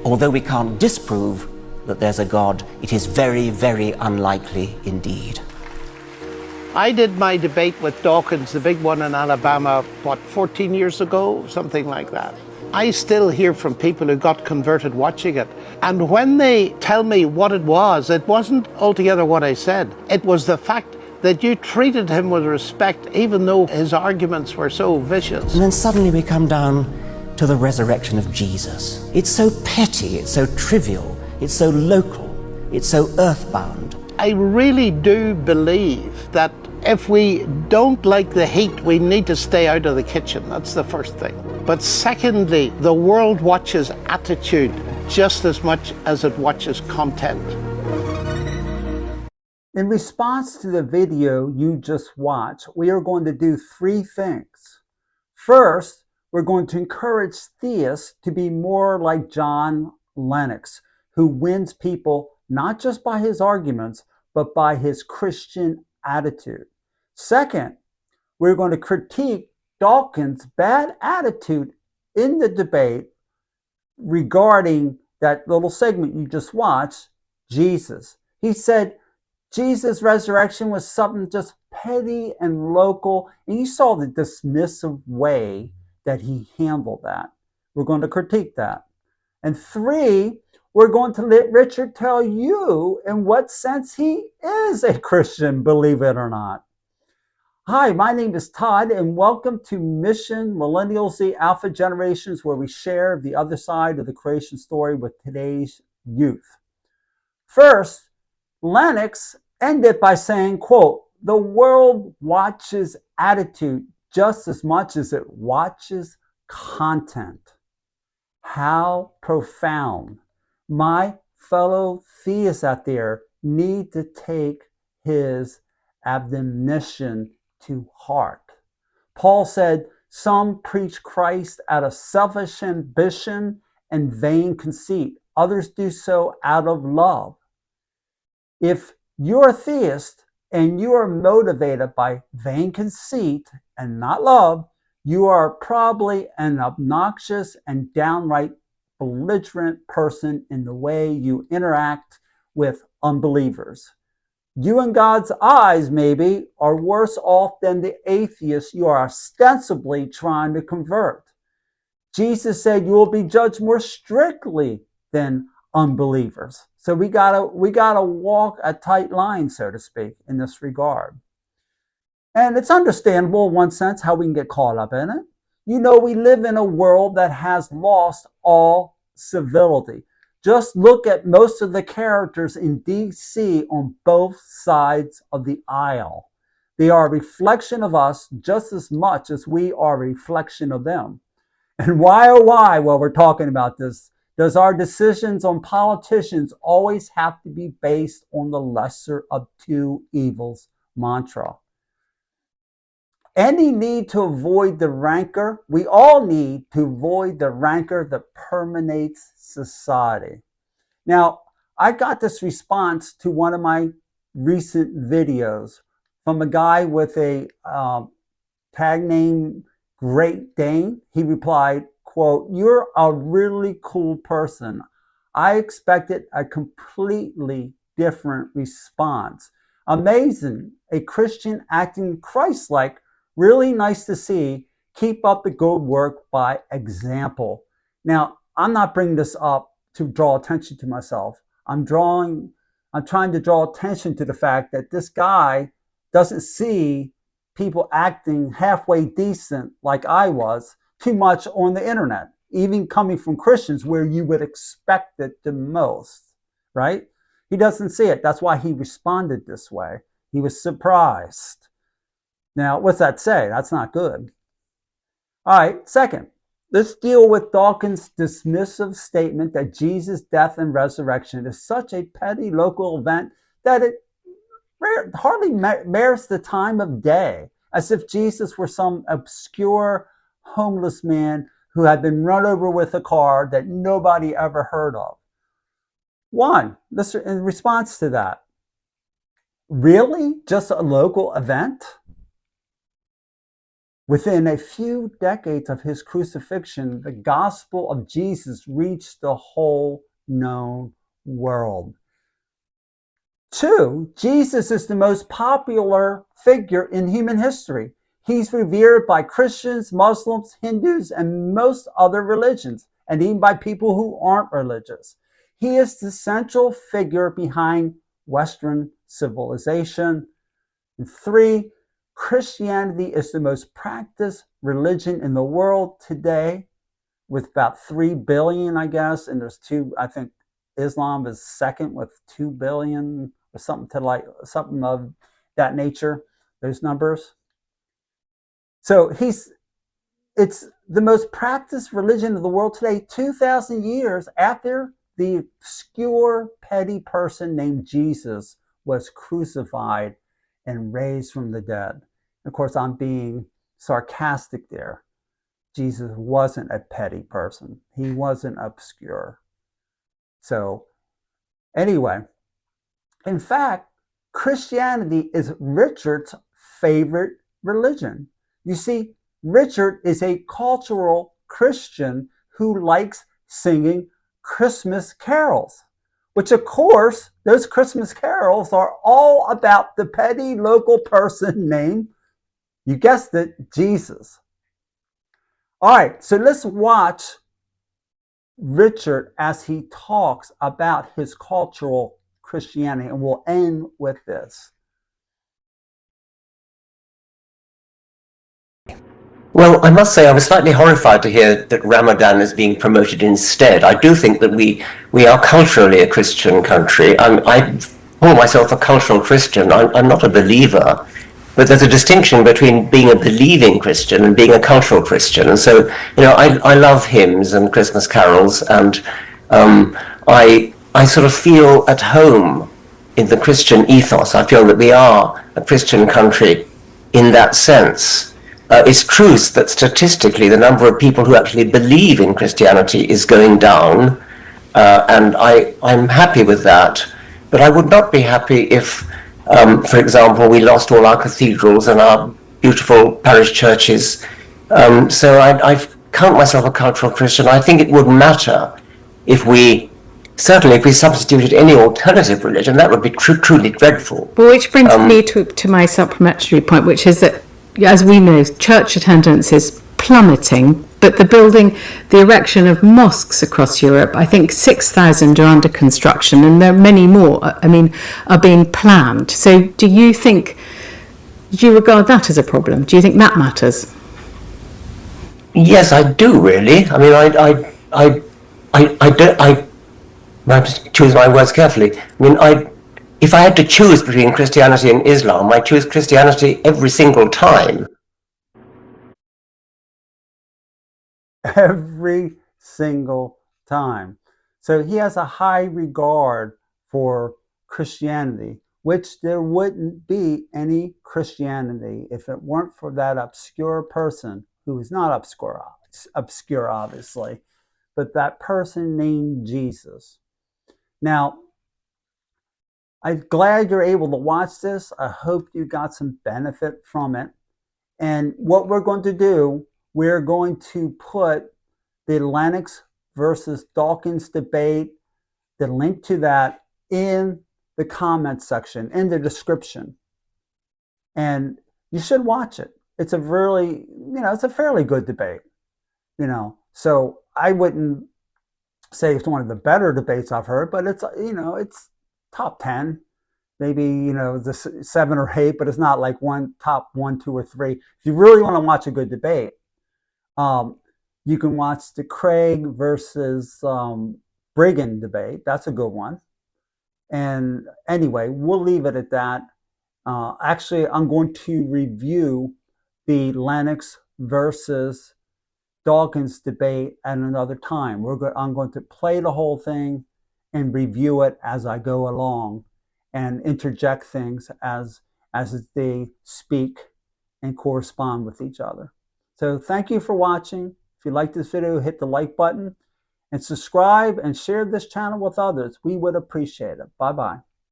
Although we can't disprove that there's a God, it is very, very unlikely indeed. I did my debate with Dawkins, the big one in Alabama, 14 years ago, something like that. I still hear from people who got converted watching it. And when they tell me what it wasn't altogether what I said. It was the fact that you treated him with respect, even though his arguments were so vicious. And then suddenly we come down to the resurrection of Jesus. It's so petty, it's so trivial, it's so local, it's so earthbound. I really do believe that if we don't like the heat, we need to stay out of the kitchen. That's the first thing. But secondly, the world watches attitude just as much as it watches content. In response to the video you just watched, we are going to do three things. First, we're going to encourage theists to be more like John Lennox, who wins people not just by his arguments, but by his Christian attitude. Second, we're going to critique Dawkins' bad attitude in the debate regarding that little segment you just watched, Jesus. He said Jesus' resurrection was something just petty and local, and you saw the dismissive way that he handled that. We're going to critique that. And three, we're going to let Richard tell you in what sense he is a Christian, believe it or not. Hi, my name is Todd, and welcome to Mission Millennial Z Alpha Generations, where we share the other side of the creation story with today's youth. First, Lennox ended by saying, quote, "The world watches attitude just as much as it watches content." How profound. My fellow theists out there need to take his admonition to heart. Paul said, "Some preach Christ out of selfish ambition and vain conceit. Others do so out of love." If you're a theist and you are motivated by vain conceit and not love, you are probably an obnoxious and downright belligerent person in the way you interact with unbelievers. You in God's eyes, maybe, are worse off than the atheists you are ostensibly trying to convert. Jesus said you will be judged more strictly than unbelievers. So we gotta walk a tight line, so to speak, in this regard. And it's understandable in one sense how we can get caught up in it. You know, we live in a world that has lost all civility. Just look at most of the characters in DC on both sides of the aisle. They are a reflection of us just as much as we are a reflection of them. And why, oh why, while we're talking about this, does our decisions on politicians always have to be based on the lesser of two evils mantra? Any need to avoid the rancor? We all need to avoid the rancor that permeates society. Now, I got this response to one of my recent videos from a guy with a tag name Great Dane. He replied, quote, "You're a really cool person. I expected a completely different response. Amazing. A Christian acting Christ-like. Really nice to see. Keep up the good work by example." Now, I'm not bringing this up to draw attention to myself. I'm trying to draw attention to the fact that this guy doesn't see people acting halfway decent like I was too much on the internet, even coming from Christians where you would expect it the most, right? He doesn't see it. That's why he responded this way. He was surprised. Now, what's that say? That's not good. All right, second, let's deal with Dawkins' dismissive statement that Jesus' death and resurrection is such a petty local event that it hardly merits the time of day, as if Jesus were some obscure homeless man who had been run over with a car that nobody ever heard of. One, in response to that, really? Just a local event? Within a few decades of his crucifixion, the gospel of Jesus reached the whole known world. 2, Jesus is the most popular figure in human history. He's revered by Christians, Muslims, Hindus, and most other religions, and even by people who aren't religious. He is the central figure behind Western civilization. And 3, Christianity is the most practiced religion in the world today, with about 3 billion, I guess, and there's 2, I think Islam is second with 2 billion or something of that nature, those numbers. So it's the most practiced religion of the world today, 2,000 years after the obscure, petty person named Jesus was crucified and raised from the dead. Of course, I'm being sarcastic there. Jesus wasn't a petty person. He wasn't obscure. So, anyway, in fact, Christianity is Richard's favorite religion. You see, Richard is a cultural Christian who likes singing Christmas carols, which of course, those Christmas carols are all about the petty local person named, you guessed it, Jesus. All right, so let's watch Richard as he talks about his cultural Christianity, and we'll end with this. Well, I must say I was slightly horrified to hear that Ramadan is being promoted instead. I do think that we are culturally a Christian country. I call myself a cultural Christian. I'm not a believer, but there's a distinction between being a believing Christian and being a cultural Christian. And so, I love hymns and Christmas carols, and I sort of feel at home in the Christian ethos. I feel that we are a Christian country in that sense. It's true that statistically the number of people who actually believe in Christianity is going down, and I'm happy with that. But I would not be happy if, for example, we lost all our cathedrals and our beautiful parish churches. So I count myself a cultural Christian. I think it would matter if we substituted any alternative religion. That would be truly dreadful. Well, which brings me to my supplementary point, which is that, as we know, church attendance is plummeting, but the erection of mosques across Europe, I think 6,000 are under construction, and there are many more, are being planned. So do you regard that as a problem? Do you think that matters? Yes, I do, really. I have to choose my words carefully. If I had to choose between Christianity and Islam, I choose Christianity every single time. Every single time. So he has a high regard for Christianity, which there wouldn't be any Christianity if it weren't for that obscure person, who is not obscure obviously, but that person named Jesus. Now, I'm glad you're able to watch this. I hope you got some benefit from it. And what we're going to do, we're going to put the Lennox versus Dawkins debate, the link to that, in the comments section, in the description. And you should watch it. It's a really, it's a fairly good debate. So I wouldn't say it's one of the better debates I've heard, but it's, it's top 10, maybe, the 7 or 8, but it's not like top 1, 2, or 3. If you really want to watch a good debate, you can watch the Craig versus Brigham debate. That's a good one. And anyway, we'll leave it at that. Actually, I'm going to review the Lennox versus Dawkins debate at another time. I'm going to play the whole thing and review it as I go along, and interject things as they speak and correspond with each other. So thank you for watching. If you like this video, hit the like button and subscribe and share this channel with others. We would appreciate it. Bye-bye.